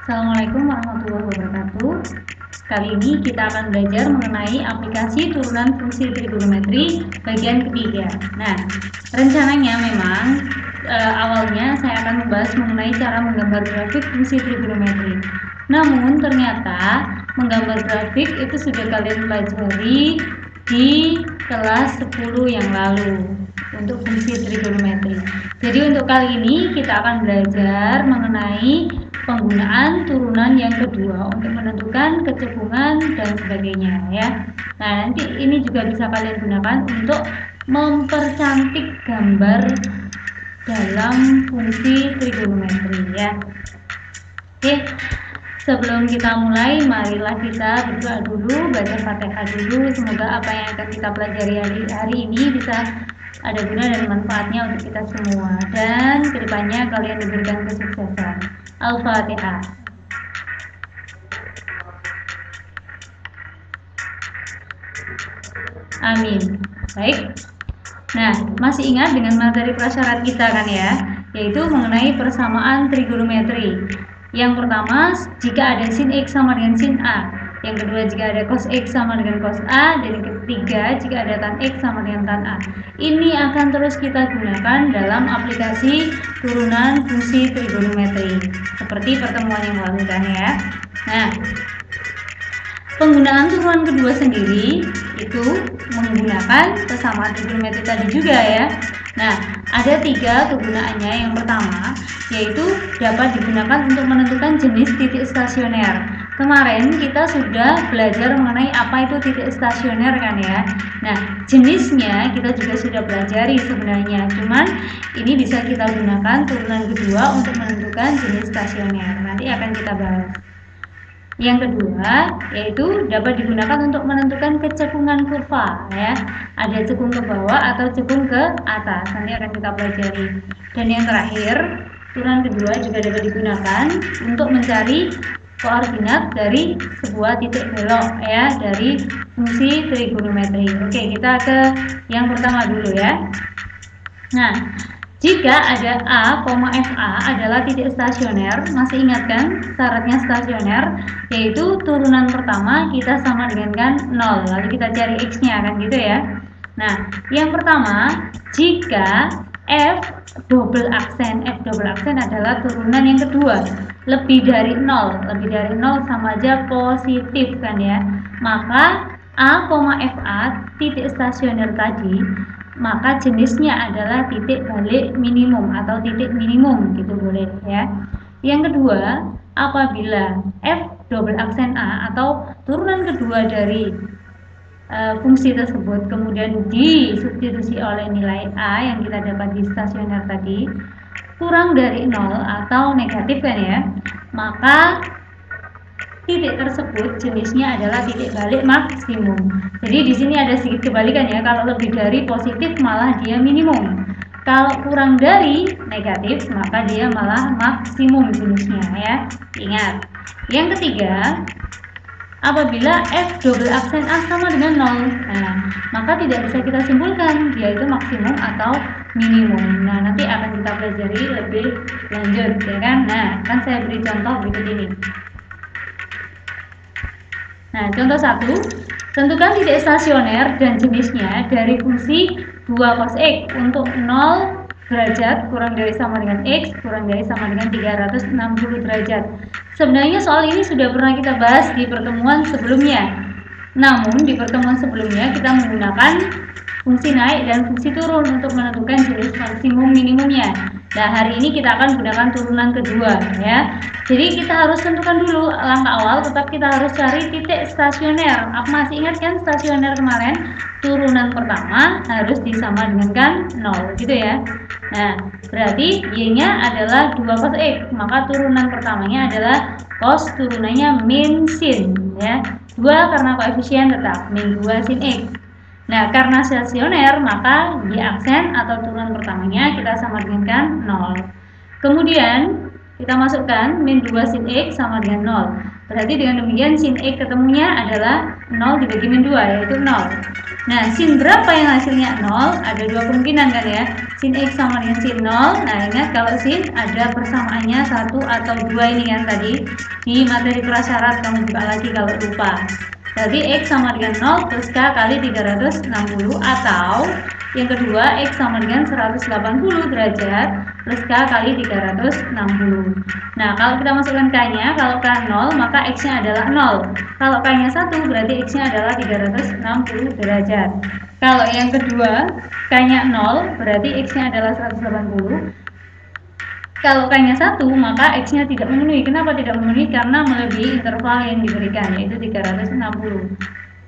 Assalamualaikum warahmatullahi wabarakatuh. Kali ini kita akan belajar mengenai aplikasi turunan fungsi trigonometri bagian ketiga. Nah, rencananya memang awalnya saya akan membahas mengenai cara menggambar grafik fungsi trigonometri. Namun ternyata menggambar grafik itu sudah kalian pelajari di kelas 10 yang lalu untuk fungsi trigonometri. Jadi untuk kali ini kita akan belajar mengenai penggunaan turunan yang kedua untuk menentukan kecekungan dan sebagainya ya. Nah, nanti ini juga bisa kalian gunakan untuk mempercantik gambar dalam fungsi trigonometri ya. Oke, sebelum kita mulai, marilah kita berdoa dulu, baca Fatihah dulu. Semoga apa yang akan kita pelajari hari ini bisa ada guna dan manfaatnya untuk kita semua, dan kedepannya kalian diberikan kesuksesan. Al-Fatihah. Amin. Baik. Nah, masih ingat dengan materi prasyarat kita kan ya, yaitu mengenai persamaan trigonometri. Yang pertama, jika ada sin X sama dengan sin A. Yang kedua, jika ada cos X sama dengan cos A. Dan yang ketiga, jika ada tan X sama dengan tan A. Ini akan terus kita gunakan dalam aplikasi turunan fungsi trigonometri, seperti pertemuan yang lalu kan ya. Nah, penggunaan turunan kedua sendiri itu menggunakan persamaan trigonometri tadi juga ya. Nah, ada 3 kegunaannya. Yang pertama, yaitu dapat digunakan untuk menentukan jenis titik stasioner. Kemarin kita sudah belajar mengenai apa itu titik stasioner kan ya. Nah, jenisnya kita juga sudah pelajari sebenarnya. Cuman ini bisa kita gunakan turunan kedua untuk menentukan jenis stasioner. Nanti akan kita bahas. Yang kedua, yaitu dapat digunakan untuk menentukan kecekungan kurva ya. Ada cekung ke bawah atau cekung ke atas. Nanti akan kita pelajari. Dan yang terakhir, turunan kedua juga dapat digunakan untuk mencari koordinat dari sebuah titik belok ya, dari fungsi trigonometri. Oke, kita ke yang pertama dulu ya. Nah, jika ada A, FA adalah titik stasioner, masih ingat kan syaratnya stasioner, yaitu turunan pertama kita sama dengan kan 0, lalu kita cari X-nya kan gitu ya. Nah, yang pertama, jika F double aksen adalah turunan yang kedua, lebih dari 0 sama aja positif kan ya. Maka A, FA titik stasioner tadi, maka jenisnya adalah titik balik minimum atau titik minimum gitu boleh ya. Yang kedua, apabila F double aksen A atau turunan kedua dari fungsi tersebut kemudian disubstitusi oleh nilai A yang kita dapat di stasioner tadi kurang dari 0 atau negatif kan ya, maka titik tersebut jenisnya adalah titik balik maksimum. Jadi di sini ada sedikit kebalikan ya, kalau lebih dari positif malah dia minimum. Kalau kurang dari negatif maka dia malah maksimum jenisnya ya. Ingat. Yang ketiga, apabila F double aksen A sama dengan 0, nah, maka tidak bisa kita simpulkan dia itu maksimum atau minimum. Nah, nanti akan kita pelajari lebih lanjut ya kan. Nah, kan saya beri contoh berikut ini. Nah, contoh 1, tentukan titik stasioner dan jenisnya dari fungsi 2 cos X untuk 0 derajat kurang dari sama dengan X kurang dari sama dengan 360 derajat. Sebenarnya soal ini sudah pernah kita bahas di pertemuan sebelumnya. Namun di pertemuan sebelumnya kita menggunakan fungsi naik dan fungsi turun untuk menentukan jenis maksimum minimumnya. Nah, hari ini kita akan gunakan turunan kedua ya. Jadi kita harus tentukan dulu langkah awal, tetap kita harus cari titik stasioner. Masih ingat kan stasioner kemarin? Turunan pertama harus disama dengan kan 0 gitu ya. Nah, berarti Y-nya adalah 2 cos X, maka turunan pertamanya adalah cos, turunannya min sin ya. 2 karena koefisien tetap, min 2 sin X. Nah, karena stasioner maka Y aksen atau turunan pertamanya kita sama dengan kan 0. Kemudian kita masukkan min 2 sin X sama dengan Berarti dengan demikian sin X ketemunya adalah 0 dibagi min 2, yaitu 0. Nah, sin berapa yang hasilnya 0? Ada dua kemungkinan kan ya. Sin X sama dengan sin 0. Nah, ingat kalau sin ada persamaannya 1 atau 2 ini kan tadi. Di materi prasyarat kamu buka lagi kalau lupa. Berarti X sama dengan 0 plus K kali 360, atau yang kedua X sama dengan 180 derajat plus K kali 360. Nah, kalau kita masukkan K-nya, kalau K 0 maka X-nya adalah 0. Kalau K-nya 1 berarti X-nya adalah 360 derajat. Kalau yang kedua K-nya 0 berarti X-nya adalah 180. Kalau K-nya 1 maka X-nya tidak memenuhi. Kenapa tidak memenuhi? Karena melebihi interval yang diberikan, yaitu 360.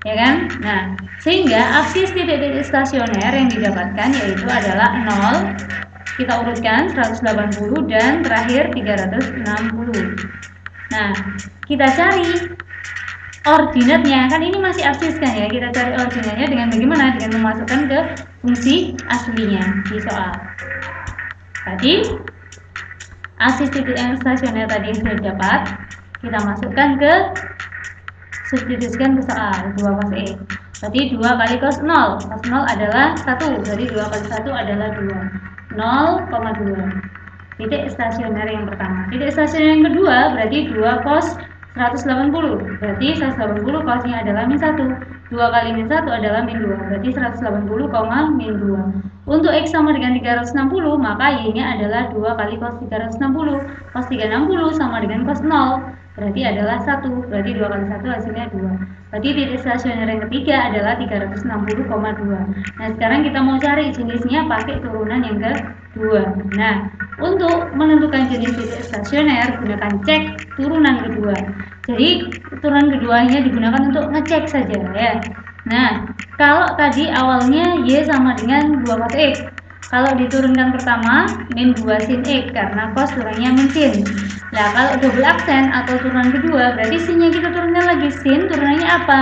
Ya kan? Nah, sehingga absis titik-titik stasioner yang didapatkan yaitu adalah 0, kita urutkan 180 dan terakhir 360. Nah, kita cari ordinatnya, kan ini masih absis kan ya. Kita cari ordinatnya dengan bagaimana? Dengan memasukkan ke fungsi aslinya di soal. Tadi absis titik yang stasioner tadi yang sudah dapat, kita masukkan ke substitusikan ke soal 2 cos X. Berarti 2 kali cos 0. Cos 0 adalah 1. Jadi 2 kali 1 adalah 2. 0,2. Titik stasioner yang pertama. Titik stasioner yang kedua berarti 2 cos 180. Berarti 180 cosnya adalah min 1. 2 kali min 1 adalah min 2. Berarti 180, min 2. Untuk X sama dengan 360, maka Y-nya adalah 2 kali cos 360. Cos 360 sama dengan cos 0. Berarti adalah 1. Berarti 2 kali 1 hasilnya 2. Berarti titik stasioner yang ketiga adalah 360,2. Nah, sekarang kita mau cari jenisnya pakai turunan yang kedua. Nah, untuk menentukan jenis titik stasioner, gunakan cek turunan kedua. Jadi, turunan keduanya digunakan untuk ngecek saja ya. Nah, kalau tadi awalnya Y sama dengan 2 cos X. Kalau diturunkan pertama, min 2 sin X, karena cos turunnya min sin. Nah, kalau double aksen atau turunan kedua, berarti sinnya kita turunkan lagi. Sin turunannya apa?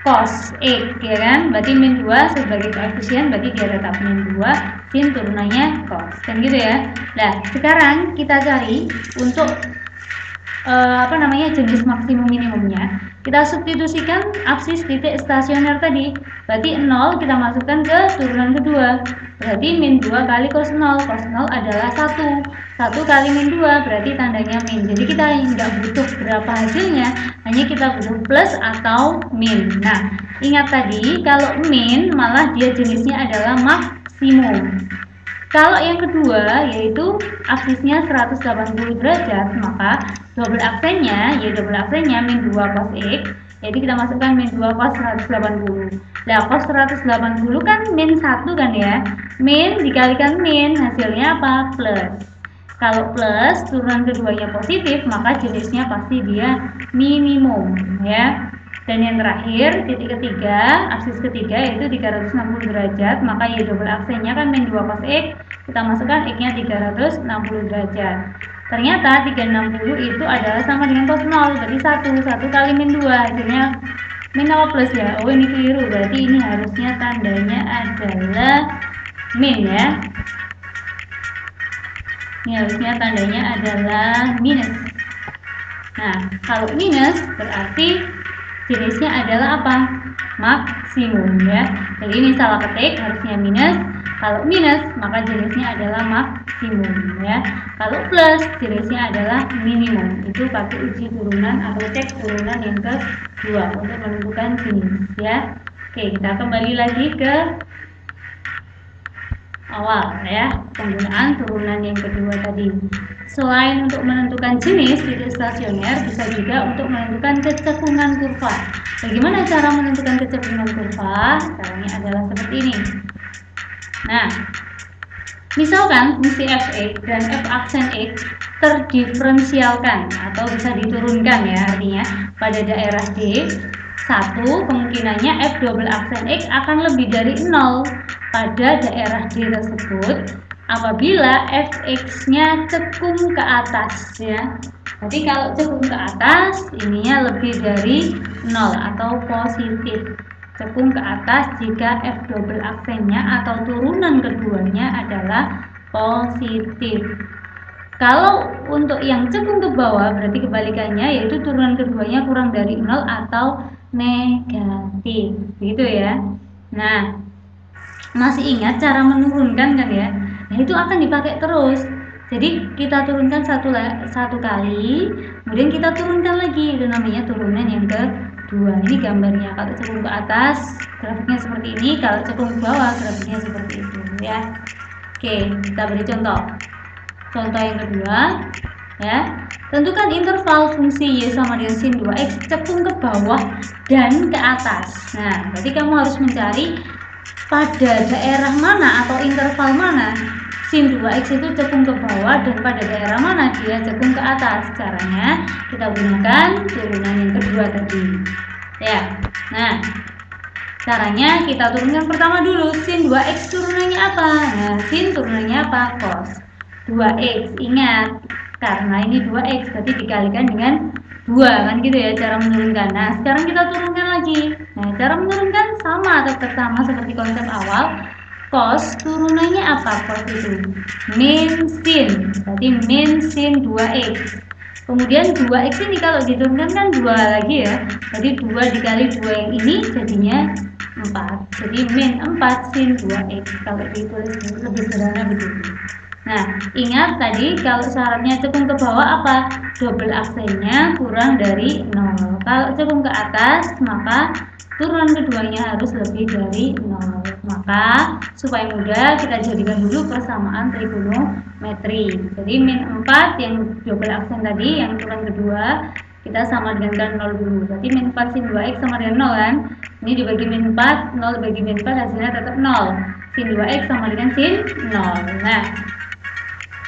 Cos X, ya kan? Berarti min 2 sebagai koefisien, berarti dia tetap min 2, sin turunannya cos. Kan gitu ya. Nah, sekarang kita cari untuk jenis maksimum minimumnya. Kita substitusikan absis titik stasioner tadi. Berarti 0 kita masukkan ke turunan kedua. Berarti min 2 kali cos 0. Cos 0 adalah 1. 1 kali min 2 berarti tandanya min. Jadi kita tidak butuh berapa hasilnya, hanya kita butuh plus atau min. Nah, ingat tadi kalau min malah dia jenisnya adalah maksimum. Kalau yang kedua yaitu absisnya 180 derajat, maka double aksennya min 2 cos X. Jadi kita masukkan min 2 cos 180. Nah, cos 180 kan min 1 kan ya. Min dikalikan min, hasilnya apa? Plus. Kalau plus turunan keduanya positif, maka jenisnya pasti dia minimum ya. Dan yang terakhir, titik ketiga, absis ketiga yaitu 360 derajat, maka Y double aksennya kan min 2 cos X, kita masukkan X-nya 360 derajat. Ternyata 360 itu adalah sama dengan cos 0, berarti 1 kali min 2, hasilnya min apa plus ya? Oh, ini keliru, berarti ini harusnya tandanya adalah min ya. Ini harusnya tandanya adalah minus. Nah, kalau minus berarti jenisnya adalah apa? Maksimum ya. Jadi ini salah ketik, harusnya minus. Kalau minus maka jenisnya adalah maksimum ya. Kalau plus jenisnya adalah minimum. Itu pakai uji turunan atau cek turunan yang kedua untuk menentukan jenis ya. Oke, kita kembali lagi ke awal ya, penggunaan turunan yang kedua tadi. Selain untuk menentukan jenis titik stasioner, bisa juga untuk menentukan kecekungan kurva. Bagaimana cara menentukan kecekungan kurva? Caranya adalah seperti ini. Nah, misalkan fungsi f(x) dan f aksen x terdiferensialkan atau bisa diturunkan ya, artinya pada daerah D, satu kemungkinannya f double aksen x akan lebih dari 0 pada daerah D tersebut apabila fx-nya cekung ke atas ya. Jadi kalau cekung ke atas ininya lebih dari 0 atau positif. Cekung ke atas jika f double aksennya atau turunan keduanya adalah positif. Kalau untuk yang cekung ke bawah berarti kebalikannya, yaitu turunan keduanya kurang dari 0 atau negatif, gitu ya. Nah, masih ingat cara menurunkan kan ya? Nah, itu akan dipakai terus. Jadi kita turunkan satu kali, kemudian kita turunkan lagi, itu namanya turunan yang kedua. Ini gambarnya. Kalau cekung ke atas grafiknya seperti ini, kalau cekung ke bawah grafiknya seperti itu ya. Oke, kita beri contoh. Contoh yang kedua ya, tentukan interval fungsi y sama dengan sin 2x cekung ke bawah dan ke atas. Nah, berarti kamu harus mencari pada daerah mana atau interval mana sin 2x itu cekung ke bawah dan pada daerah mana dia cekung ke atas. Caranya kita gunakan turunan yang kedua tadi ya. Nah, caranya kita turunkan pertama dulu, sin 2x turunannya apa? Nah, sin turunannya apa? Cos 2x. Ingat, karena ini 2x berarti dikalikan dengan 2 kan gitu ya cara menurunkan. Nah, sekarang kita turunkan lagi. Nah, cara menurunkan sama atau sama seperti konsep awal. Cos turunannya apa? Cos itu min sin, berarti min sin 2x. Kemudian 2x ini kalau diturunkan kan 2 lagi ya, jadi 2 dikali 2 yang ini jadinya 4, jadi min 4 sin 2x. Kalau ditulis lebih sederhana begitu. Nah, ingat tadi kalau syaratnya cekung ke bawah apa? Double aksennya kurang dari 0. Kalau cekung ke atas maka turunan keduanya harus lebih dari 0. Maka supaya mudah kita jadikan dulu persamaan trigonometri. Jadi min 4 yang double aksen tadi, yang turunan kedua kita sama dengan 0 dulu. Berarti min 4 sin 2x sama dengan 0 kan? Ini dibagi min 4, 0 dibagi min 4 hasilnya tetap 0. Sin 2x sama dengan sin 0. Nah,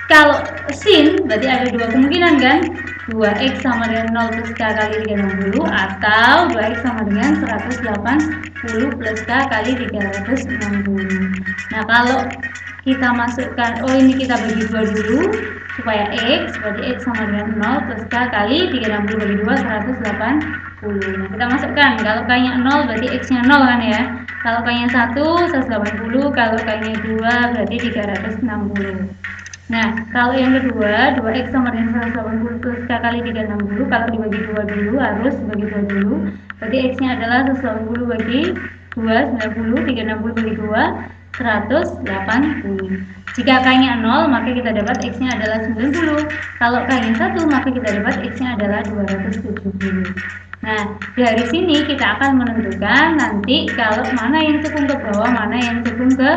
kalau sin berarti ada dua kemungkinan kan, 2x sama dengan 0 plus k kali 360 atau 2x sama dengan 180 plus k kali 360. Nah, kalau kita masukkan, ini kita bagi 2 dulu supaya x, berarti x sama dengan 0 plus k kali 360 bagi 2 180. Nah, kita masukkan, kalau k nya 0 berarti x nya 0 kan ya. Kalau k nya 1 180, kalau k nya 2 berarti 360. Nah, kalau yang kedua, 2x sama dengan 180 plus k kali 360, kalau dibagi 2 dulu, harus dibagi 2 dulu. Berarti x-nya adalah 180 bagi 2, 90, 360 bagi 2, 180. Jika k-nya 0, maka kita dapat x-nya adalah 90. Kalau k-nya 1, maka kita dapat x-nya adalah 270. Nah, dari sini kita akan menentukan nanti kalau mana yang cekung ke bawah, mana yang cekung ke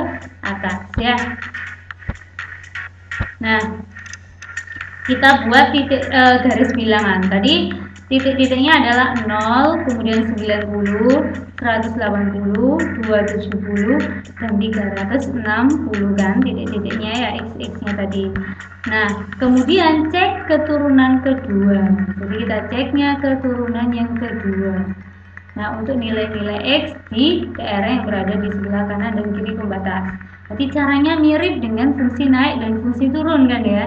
atas ya. Nah, kita buat titik garis bilangan. Tadi titik-titiknya adalah 0, kemudian 90, 180, 270, dan 360 kan titik-titiknya ya, x-nya tadi. Nah, kemudian cek keturunan kedua. Jadi kita ceknya keturunan yang kedua. Nah, untuk nilai-nilai x di daerah yang berada di sebelah kanan dan kiri pembatas. Jadi caranya mirip dengan fungsi naik dan fungsi turun kan ya.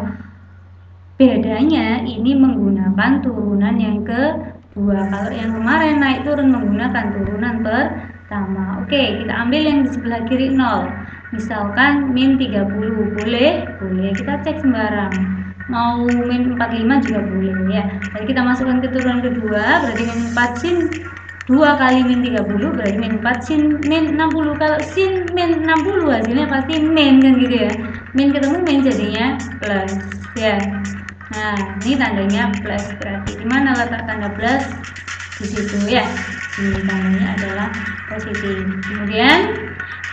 Bedanya ini menggunakan turunan yang kedua. Kalau yang kemarin naik turun menggunakan turunan pertama. Oke, kita ambil yang di sebelah kiri 0. Misalkan min 30, boleh? Boleh, kita cek sembarang. Mau min 45 juga boleh ya. Jadi kita masukkan ke turunan kedua, berarti min 4 sin 2 kali min 30 berarti min 4 sin min 60. Kalau sin min 60 hasilnya pasti min kan gitu ya. Min ketemu min jadinya plus ya. Nah, ini tandanya plus, berarti di mana letak tanda plus? Di situ ya. Ini tandanya adalah positif. Kemudian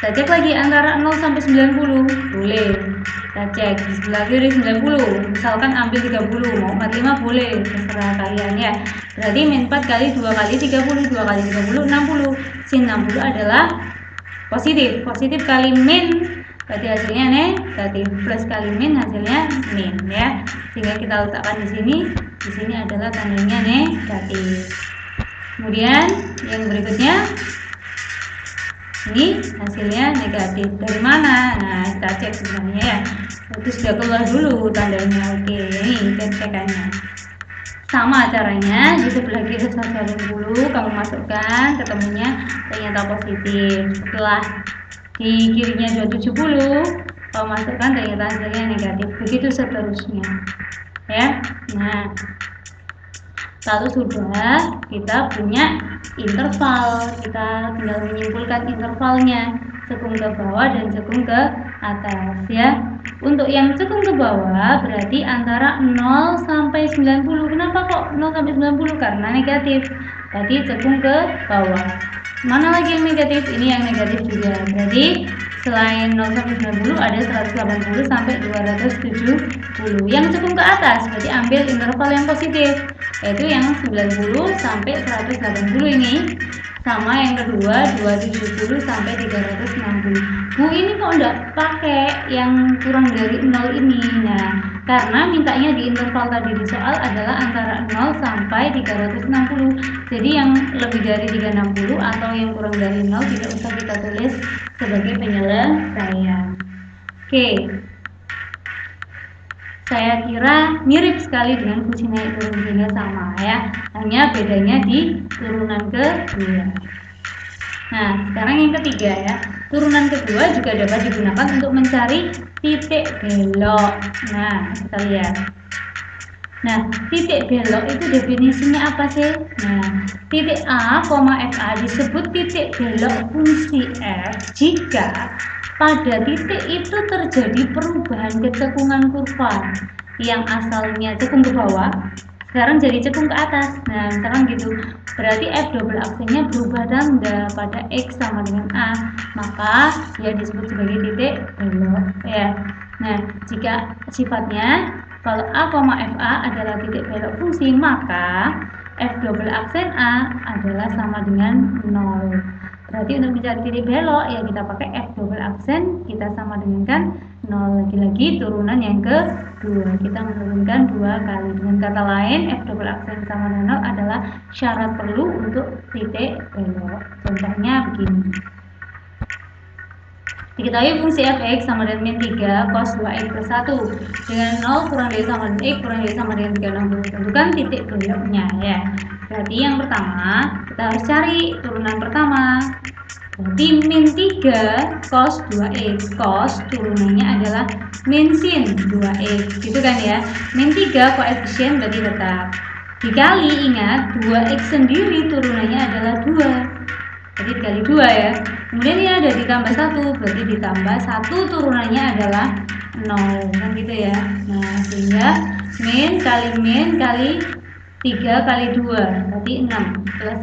kita cek lagi antara 0 sampai 90. Boleh. Kita cek di sebelah kiri 90. Misalkan ambil 30, mau 45 boleh, terserah kalian ya. Berarti min 4 kali 2 kali 30, 2 kali 30 60. Sin 60 adalah positif. Positif kali min berarti hasilnya negatif, plus kali min hasilnya min ya. Sehingga kita letakkan di sini adalah tandanya negatif. Kemudian yang berikutnya ini hasilnya negatif. Dari mana? Nah, kita cek sebenarnya ya. Itu sudah keluar dulu tandanya. Oke, ini cek-cekannya. Sama caranya, di sebelah kiri 180 kamu masukkan, ketemunya ternyata positif. Setelah di kirinya 270, kalau masukkan ternyata hasilnya negatif, begitu seterusnya ya. Nah, kalau sudah kita punya interval, kita tinggal menyimpulkan intervalnya, cekung ke bawah dan cekung ke atas ya. Untuk yang cekung ke bawah berarti antara 0 sampai 90. Kenapa kok 0 sampai 90? Karena negatif. Berarti cekung ke bawah. Mana lagi yang negatif? Ini yang negatif juga. Berarti selain 0 sampai 90 ada 180 sampai 270. Yang cekung ke atas berarti ambil interval yang positif, yaitu yang 90 sampai 180 ini. Sama yang kedua 270 sampai 360. Bu, ini kok enggak pakai yang kurang dari 0 ini? Nah, karena mintanya di interval tadi di soal adalah antara 0 sampai 360. Jadi yang lebih dari 360 atau yang kurang dari 0 tidak usah kita tulis sebagai penyelesaian. Oke. Saya kira mirip sekali dengan fungsi naik turun sehingga sama ya, hanya bedanya di turunan kedua. Nah, sekarang yang ketiga ya, turunan kedua juga dapat digunakan untuk mencari titik belok. Nah, kita lihat. Nah, titik belok itu definisinya apa sih? Nah, titik A, FA disebut titik belok fungsi f jika pada titik itu terjadi perubahan kecekungan kurva yang asalnya cekung ke bawah, sekarang jadi cekung ke atas. Nah, sekarang gitu. Berarti f double aksennya berubah tanda pada x sama dengan a, maka dia disebut sebagai titik belok ya. Nah, jika sifatnya kalau a, FA adalah titik belok fungsi, maka f double aksen a adalah sama dengan 0. Berarti untuk mencari titik belok ya kita pakai f double aksen, kita sama dengan kan 0. Lagi-lagi turunan yang kedua, kita menurunkan 2 kali. Dengan kata lain, f double aksen sama dengan 0 adalah syarat perlu untuk titik belok. Contohnya begini. Diketahui fungsi fx sama dengan min 3 cos 2x plus 1 dengan 0 kurang dari sama dengan x kurang dari sama dengan 360. Tentukan titik beloknya ya. Berarti yang pertama kita harus cari turunan pertama. Berarti min 3 cos 2x, cos turunannya adalah min sin 2x, gitu kan ya. Min 3 koefisien berarti tetap. Dikali, ingat 2x sendiri turunannya adalah 2. Jadi dikali 2 ya. Kemudian ini ada ditambah 1, berarti ditambah 1 turunannya adalah 0 kan gitu ya. Nah, sehingga min kali 3 kali 2 berarti 6 plus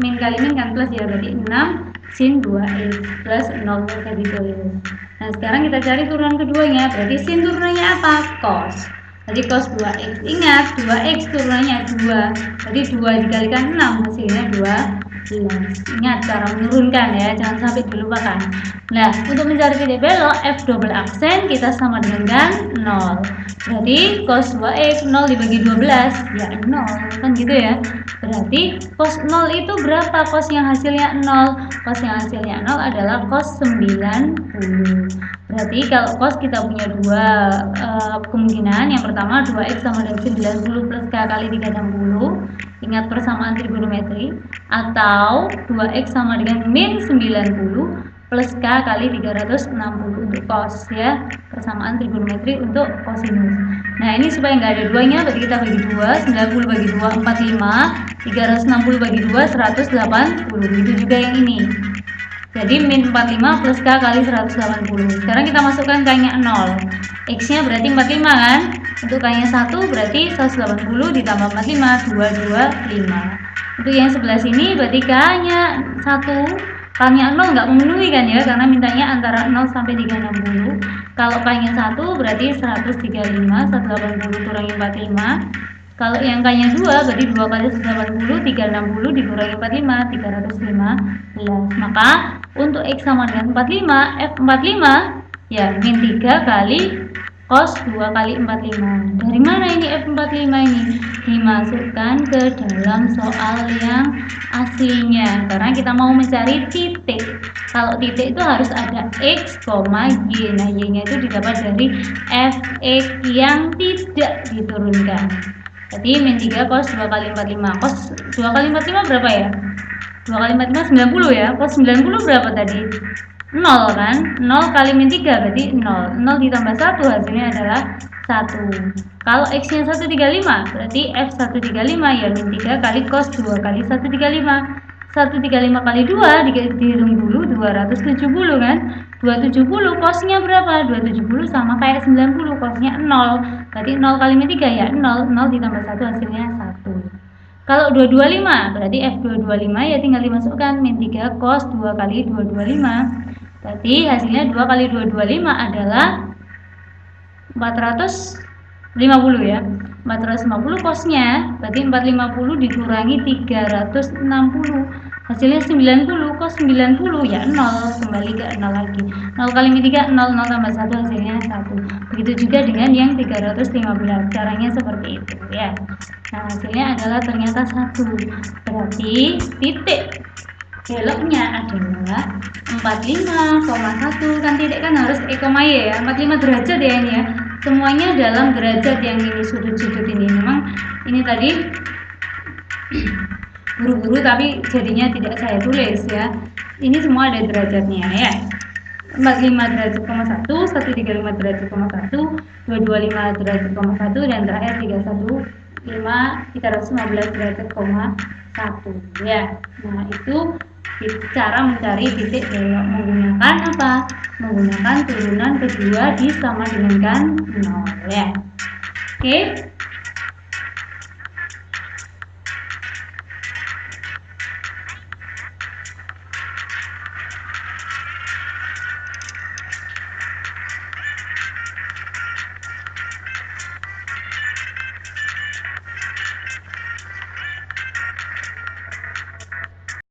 min kali min kan plus ya, berarti 6 sin 2x plus 0 bisa ditulis. Nah, sekarang kita cari turunan keduanya, berarti sin turunannya apa? Cos. Jadi cos 2x. Ingat 2x turunannya 2, berarti 2 dikalikan 6 hasilnya 2. Ingat cara menurunkan ya, jangan sampai dilupakan. Nah, untuk mencari titik belok f double aksen kita sama dengan kan 0. Berarti cos 2x 0 dibagi 12 ya 0 kan gitu ya. Berarti cos 0 itu berapa? Cos yang hasilnya 0. Cos yang hasilnya 0 adalah cos 90. Berarti kalau cos kita punya dua kemungkinan. Yang pertama 2x sama dengan 90 plus k kali 360. Ingat persamaan trigonometri. Atau 2x sama dengan min 90 plus k kali 360 untuk cos ya, persamaan trigonometri untuk kosinus. Nah, ini supaya nggak ada duanya, berarti kita bagi 2, 90 bagi 2 45, 360 bagi 2 180. Begitu juga yang ini. Jadi min 45 plus k kali 180. Sekarang kita masukkan k-nya 0. X-nya berarti 45 kan? Untuk k-nya 1 berarti 180 ditambah 45 225. Untuk yang sebelah sini berarti k-nya 1. K-nya 0 nggak memenuhi kan ya, karena mintanya antara 0 sampai 360. Kalau k-nya 1 berarti 135, 180 kurangi 45. Kalau yang k-nya 2 berarti 2 kali 180, 360 dikurangi 45, 315. Maka untuk x sama dengan 45, f45 ya min 3 kali cos 2 kali 45. Dari mana ini f45 ini? Dimasukkan ke dalam soal yang aslinya, karena kita mau mencari titik. Kalau titik itu harus ada x, y. Nah, y-nya itu didapat dari fx yang tidak diturunkan. Jadi min 3 cos 2 kali 45. Cos 2 kali 45 berapa ya? 2 kali 45 90 ya. Cos 90 berapa tadi? 0 kan, 0 kali min 3 berarti 0, 0 ditambah 1 hasilnya adalah 1. Kalau X nya 135 berarti F135 ya min 3 kali cos 2 kali 135. 135 kali 2 dihitung dulu 270 kan, 270 cosnya berapa, 270 sama kayak 90, cosnya 0 berarti 0 kali min 3 ya 0, 0 ditambah 1 hasilnya 1. Kalau 225 berarti F225 ya tinggal dimasukkan min 3 cos 2 kali 225. Berarti hasilnya 2 kali 225 adalah 450 ya. 450 cosnya berarti 450 dikurangi 360 hasilnya 90, cos 90 ya 0, kembali ke 0 lagi. 0 kali min 3 0, 0 tambah 1 hasilnya 1. Begitu juga dengan yang 315, caranya seperti itu ya. Nah hasilnya adalah ternyata 1. Berarti titik beloknya adalah 45,1 kan, titik kan harus y ya, 45 derajat ya ini ya, semuanya dalam derajat yang ini sudut-sudut ini. Memang ini tadi buru-buru tapi jadinya tidak saya tulis ya, ini semua ada derajatnya ya. 45 derajat, 1, 135 derajat, 1, 225 derajat, 1, dan terakhir 315 derajat, 1 ya. Nah itu cara mencari titik belok menggunakan apa? Menggunakan turunan kedua disama dengan 0 ya. Oke.